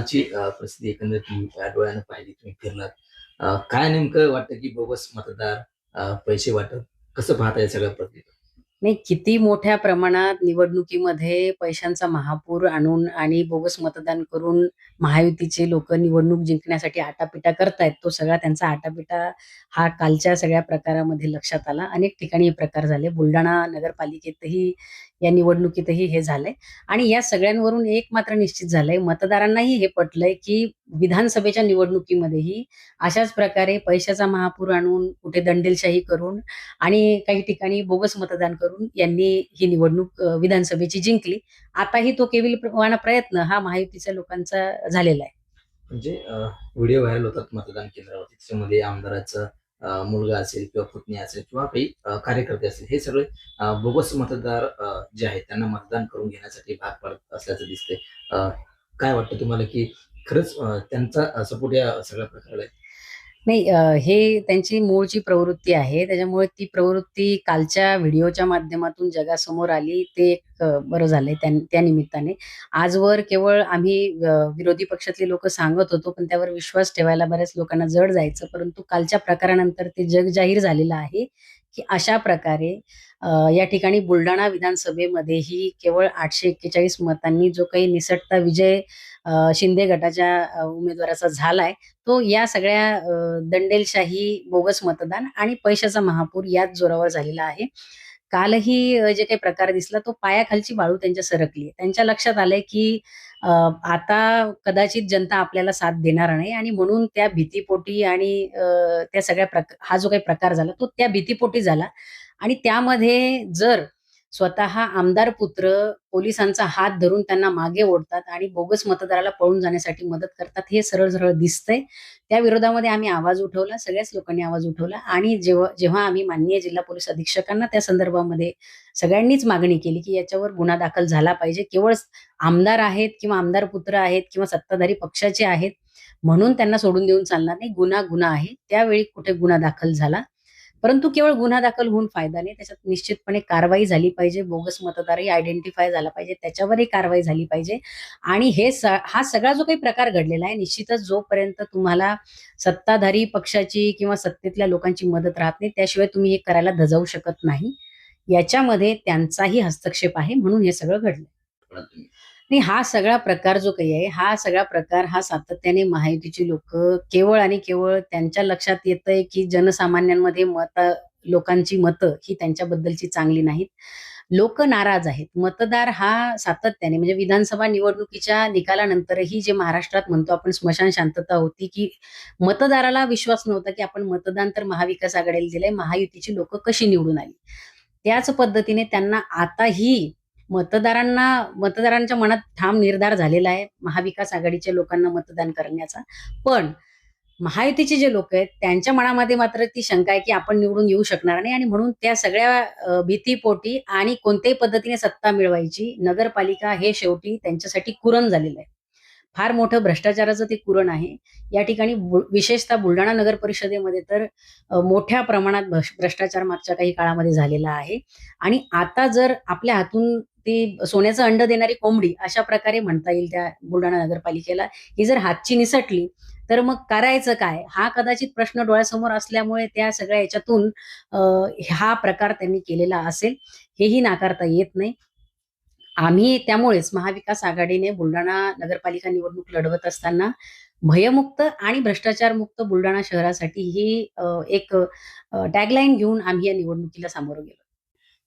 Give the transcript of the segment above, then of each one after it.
ची परिस्थिती एकंदरीत तुम्ही डोळ्यानं पाहिली, तुम्ही फिरलात. काय नेमकं वाटतं, की बोगस मतदार, पैसे वाटप कसं पाहता या सगळ्या प्रक्रियेत? नाही, किती मोठ्या प्रमाणात निवडणुकीमध्ये पैशांचा महापूर आणून आणि बोगस मतदान करून महायुतीचे लोकं निवडणूक जिंकण्यासाठी आटापिटा करतायत. तो सगळा त्यांचा आटापिटा हा कालच्या सगळ्या प्रकारामध्ये लक्षात आला. अनेक ठिकाणी हे प्रकार झाले. बुलढाणा नगरपालिकेतही या निवडणुकीतही हे झालंय आणि या सगळ्यांवरून एक मात्र निश्चित झालंय, मतदारांनाही हे पटलंय, की विधानसभेच्या निवडणुकीमध्येही अशाच प्रकारे पैशाचा महापूर आणून, कुठे दंडेलशाही करून आणि काही ठिकाणी बोगस मतदान करून यांनी ही निवडणूक विधानसभेची जिंकली. आताही तो केविलवाणा प्रयत्न हा महायुतीच्या लोकांचा झालेला आहे. म्हणजे व्हिडिओ व्हायरल होतात मतदान केंद्रावरती. त्याच्यामध्ये आमदाराचा मुलगा असेल किंवा पुतणी असेल किंवा काही कार्यकर्ते असतील, हे सगळे बोगस मतदार जे आहेत त्यांना मतदान करून घेण्यासाठी भाग पाडत असल्याचं दिसतंय. काय वाटतं तुम्हाला, की खरंच त्यांचा सपोर्ट या सगळ्या प्रकाराला आहे? नाही, हे त्यांची मूळची प्रवृत्ती आहे. त्याच्यामुळे ती प्रवृत्ती कालच्या व्हिडिओच्या माध्यमातून जगासमोर आली. ते एक बरं झालंय त्या निमित्ताने. आजवर केवळ आम्ही विरोधी पक्षातली लोकं सांगत होतो, पण त्यावर विश्वास ठेवायला बऱ्याच लोकांना जड जायचं. परंतु कालच्या प्रकारानंतर ते जग जाहीर झालेलं आहे, की अशा प्रकारे या ठिकाणी बुलढाणा विधानसभेमध्येही केवळ 841 मतांनी जो काही निसटता विजय शिंदे गटाच्या उमेदवाराचा झालाय, तो या सगळ्या दंडेलशाही, बोगस मतदान आणि पैशाचा महापूर याच जोरावर झालेला आहे. कालही जे काही प्रकार दिसला तो पायाखालची वाळू त्यांच्या सरकली आहे. त्यांच्या लक्षात आलंय, की आता कदाचित जनता आपल्याला साथ देणार नाही आणि म्हणून त्या भीतीपोटी आणि त्या सगळ्या हा जो काही प्रकार झाला तो त्या भीतीपोटी झाला आणि त्यामध्ये जर स्वतः आमदार पुत्र पोलिसांचा हात धरून त्यांना मागे ओढतात आणि बोगस मतदाराला पळून जाण्यासाठी मदत करतात, हे सरळ-सरळ दिसतंय. त्या विरोधामध्ये आम्ही आवाज उठवला, सगळ्याच लोकांनी आवाज उठवला आणि जेव्हा जेव्हा आम्ही माननीय जिल्हा पोलीस अधीक्षकांना त्या संदर्भामध्ये सगळ्यांनीच मागणी केली, की याच्यावर गुन्हा दाखल झाला पाहिजे. केवळ आमदार आहेत किंवा आमदार पुत्र आहेत किंवा सत्ताधारी पक्षाचे आहेत म्हणून त्यांना सोडून देऊन चालणार नाही. गुन्हा गुन्हा आहे. त्यावेळी कुठे गुन्हा दाखल झाला. परंतु केवळ गुन्हा दाखल होऊन फायदा नाही. त्याच्यात निश्चितपणे कारवाई झाली पाहिजे. बोगस मतदारही आयडेंटिफाय झाला पाहिजे. त्याच्यावरही कारवाई झाली पाहिजे आणि हा सगळा जो काही प्रकार घडलेला आहे, निश्चितच जोपर्यंत तुम्हाला सत्ताधारी पक्षाची किंवा सत्तेतल्या लोकांची मदत राहत नाही, त्याशिवाय तुम्ही हे करायला धजावू शकत नाही. याच्यामध्ये त्यांचाही हस्तक्षेप आहे म्हणून हे सगळं घडलं. म्हणाल तुम्ही? नाही, हा सगळा प्रकार जो काही आहे, हा सगळा प्रकार हा सातत्याने महायुतीची लोकं केवळ आणि केवळ त्यांच्या लक्षात येतंय, की जनसामान्यांमध्ये लोकांची मतं ही त्यांच्याबद्दलची चांगली नाहीत. लोकं नाराज आहेत. मतदार हा सातत्याने म्हणजे विधानसभा निवडणुकीच्या निकालानंतरही जे महाराष्ट्रात म्हणतो आपण स्मशान शांतता होती, की मतदाराला विश्वास नव्हता, की आपण मतदान तर महाविकास आघाडीला दिलंय, महायुतीची लोकं कशी निवडून आली. त्याच पद्धतीने त्यांना आताही मतदारांच्या मनात ठाम निर्धार झालेला आहे महाविकास आघाडीच्या लोकांना मतदान करण्याचा. पण महायुतीचे जे लोक आहेत त्यांच्या मनामध्ये मात्र ती शंका आहे, की आपण निवडून येऊ शकणार नाही आणि म्हणून त्या सगळ्या भीतीपोटी आणि कोणत्याही पद्धतीने सत्ता मिळवायची, नगरपालिका हे शेवटी त्यांच्यासाठी कुरण झालेलं आहे. फार मोठं भ्रष्टाचाराचं ते कुरण आहे. या ठिकाणी विशेषतः बुलढाणा नगर परिषदेमध्ये तर मोठ्या प्रमाणात भ्रष्टाचार मागच्या काही काळामध्ये झालेला आहे आणि आता जर आपल्या हातून ती सोन्याचं अंड देणारी कोंबडी अशा प्रकारे म्हणता येईल त्या बुलढाणा नगरपालिकेला, ही जर हातची निसटली, तर मग करायचं काय? हा कदाचित प्रश्न डोळ्यासमोर असल्यामुळे त्या सगळ्या ह्याच्यातून अ, हा प्रकार त्यांनी केलेला असेल, हेही नाकारता येत नाही. आम्ही त्यामुळेच महाविकास आघाडीने बुलढाणा नगरपालिका निवडणूक लढवत असताना भयमुक्त आणि भ्रष्टाचारमुक्त बुलढाणा शहरासाठी ही एक टॅगलाईन घेऊन आम्ही या निवडणुकीला सामोरं गेलो.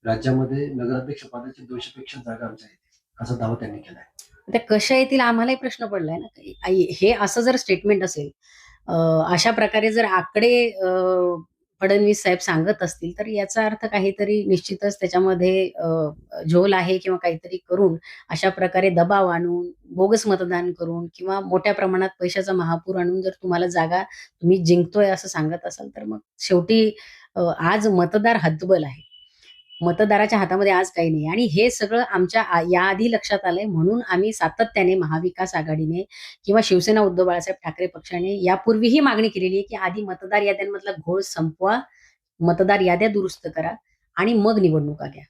राज्यामध्ये नगराध्यक्ष पदाची 200 पेक्षा जागा आमच्या येतील असा दावा त्यांनी केलाय. त्या कशा येतील आम्हालाही प्रश्न पडलाय ना. हे असं जर स्टेटमेंट असेल, अ, अशा प्रकारे जर आकडे फडणवीस साहेब सांगत असतील, तर याचा अर्थ काहीतरी निश्चितच त्याच्यामध्ये झोल आहे किंवा काहीतरी करून अशा प्रकारे दबाव आणून, बोगस मतदान करून किंवा मोठ्या प्रमाणात पैशाचा महापूर आणून जर तुम्हाला जागा तुम्ही जिंकतोय असं सांगत असाल, तर मग शेवटी आज मतदार हतबल आहे. मतदाराच्या हातामध्ये आज काही नाही आणि हे सगळं आमच्या याआधी लक्षात आलंय म्हणून आम्ही सातत्याने महाविकास आघाडीने किंवा शिवसेना उद्धव बाळासाहेब ठाकरे पक्षाने यापूर्वीही मागणी केलेली आहे, की आधी मतदार याद्यांमधला घोळ संपवा, मतदार याद्या दुरुस्त करा आणि मग निवडणुका घ्या.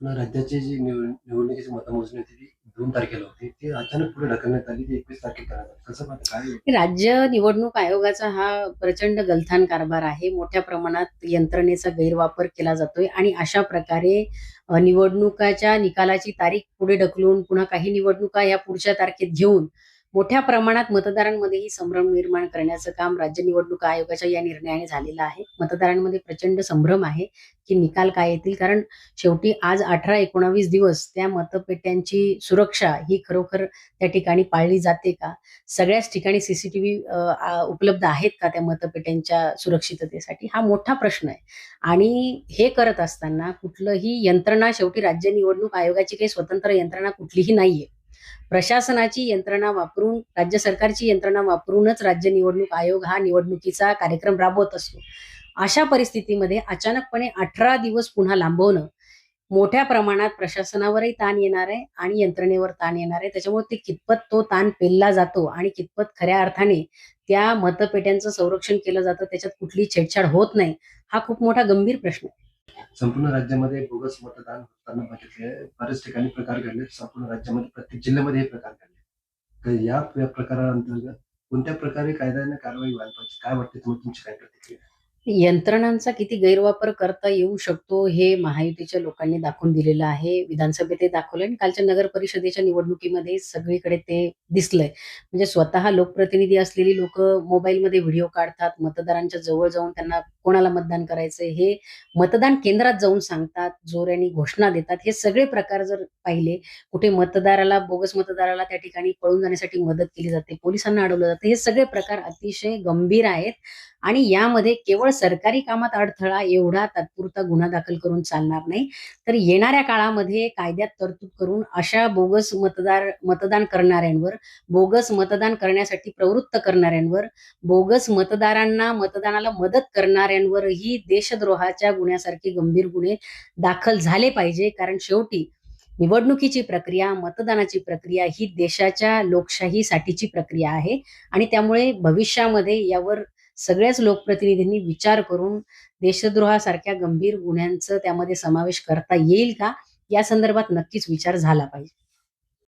पुन्हा राज्याची जी निवडणुकीची मतमोजणी होती ती 2 तारखेला होती ती अचानक पुढे ढकलण्यात आली, ती 21 तारखेला करण्यात आली. कसं पाहता काय? राज्य निवडणूक आयोगाचा हा प्रचंड गलथान कारभार आहे. मोठ्या प्रमाणात यंत्रणेचा गैरवापर केला जातोय आणि अशा प्रकारे निवडणुकाच्या निकालाची तारीख पुढे ढकलून पुन्हा काही निवडणुका या पुढच्या तारखेत घेऊन मोठ्या प्रमाणात मतदारांमध्येही संभ्रम निर्माण करण्याचं काम राज्य निवडणूक आयोगाच्या या निर्णयाने झालेलं आहे. मतदारांमध्ये प्रचंड संभ्रम आहे की निकाल काय येतील, कारण शेवटी आज 18-19 दिवस त्या मतपेट्यांची सुरक्षा ही खरोखर त्या ठिकाणी पाळली जाते का? सगळ्याच ठिकाणी सीसीटीव्ही उपलब्ध आहेत का त्या मतपेट्यांच्या सुरक्षिततेसाठी? हा मोठा प्रश्न आहे. आणि हे करत असताना कुठलंही यंत्रणा, शेवटी राज्य निवडणूक आयोगाची काही स्वतंत्र यंत्रणा कुठलीही नाहीये. प्रशासनाची यंत्रणा वापरून, राज्य सरकारची यंत्रणा वापरूनच राज्य निवडणूक आयोग हा निवडणुकीचा कार्यक्रम राबवत असतो. अशा परिस्थितीमध्ये अचानकपणे 18 दिवस पुन्हा लांबवणं मोठ्या प्रमाणात प्रशासनावरही ताण येणार आहे आणि यंत्रणेवर ताण येणार आहे. त्याच्यामुळे ते कितपत तो ताण पेलला जातो आणि कितपत खऱ्या अर्थाने त्या मतपेट्यांचं संरक्षण केलं जातं, त्याच्यात कुठली छेडछाड होत नाही, हा खूप मोठा गंभीर प्रश्न आहे. संपूर्ण राज्यामध्ये बोगस मतदान होताना बघितले, बऱ्याच ठिकाणी प्रकार घडले. संपूर्ण राज्यामध्ये प्रत्येक जिल्ह्यामध्ये हे प्रकार घडले. तर या प्रकाराअंतर्गत कोणत्या प्रकारे कायद्याने कारवाई व्हायला पाहिजे? काय वाटते तुम्हाला, तुमची काय प्रतिक्रिया? यंत्रणांचा किती गैरवापर करता येऊ शकतो हे महायुतीच्या लोकांनी दाखवून दिलेलं आहे. विधानसभेत ते दाखवलंय आणि कालच्या नगर परिषदेच्या निवडणुकीमध्ये सगळीकडे ते दिसलंय. म्हणजे स्वतः लोकप्रतिनिधी असलेली लोक मोबाईलमध्ये व्हिडिओ काढतात, मतदारांच्या जवळ जाऊन त्यांना कोणाला मतदान करायचंय हे मतदान केंद्रात जाऊन सांगतात, जोराने घोषणा देतात. हे सगळे प्रकार जर पाहिले, कुठे मतदाराला, बोगस मतदाराला त्या ठिकाणी पळून जाण्यासाठी मदत केली जाते, पोलिसांना अडवलं जातं, हे सगळे प्रकार अतिशय गंभीर आहेत. आणि यामध्ये केवळ सरकारी कामात अडथळा एवढा तात्पुरता गुन्हा दाखल करून चालणार नाही, तर येणाऱ्या काळामध्ये कायद्यात तरतूद करून अशा बोगस मतदान करणाऱ्यांवर, बोगस मतदान करण्यासाठी प्रवृत्त करणाऱ्यांवर, बोगस मतदारांना मतदानाला मदत करणाऱ्यांवरही देशद्रोहाच्या गुन्ह्यासारखे गंभीर गुन्हे दाखल झाले पाहिजे. कारण शेवटी निवडणुकीची प्रक्रिया, मतदानाची प्रक्रिया ही देशाच्या लोकशाहीसाठीची प्रक्रिया आहे आणि त्यामुळे भविष्यामध्ये यावर सगळ्याच लोकप्रतिनिधींनी विचार करून देशद्रोहासारख्या गंभीर गुन्ह्यांचं त्यामध्ये समावेश करता येईल का, या संदर्भात नक्कीच विचार झाला पाहिजे.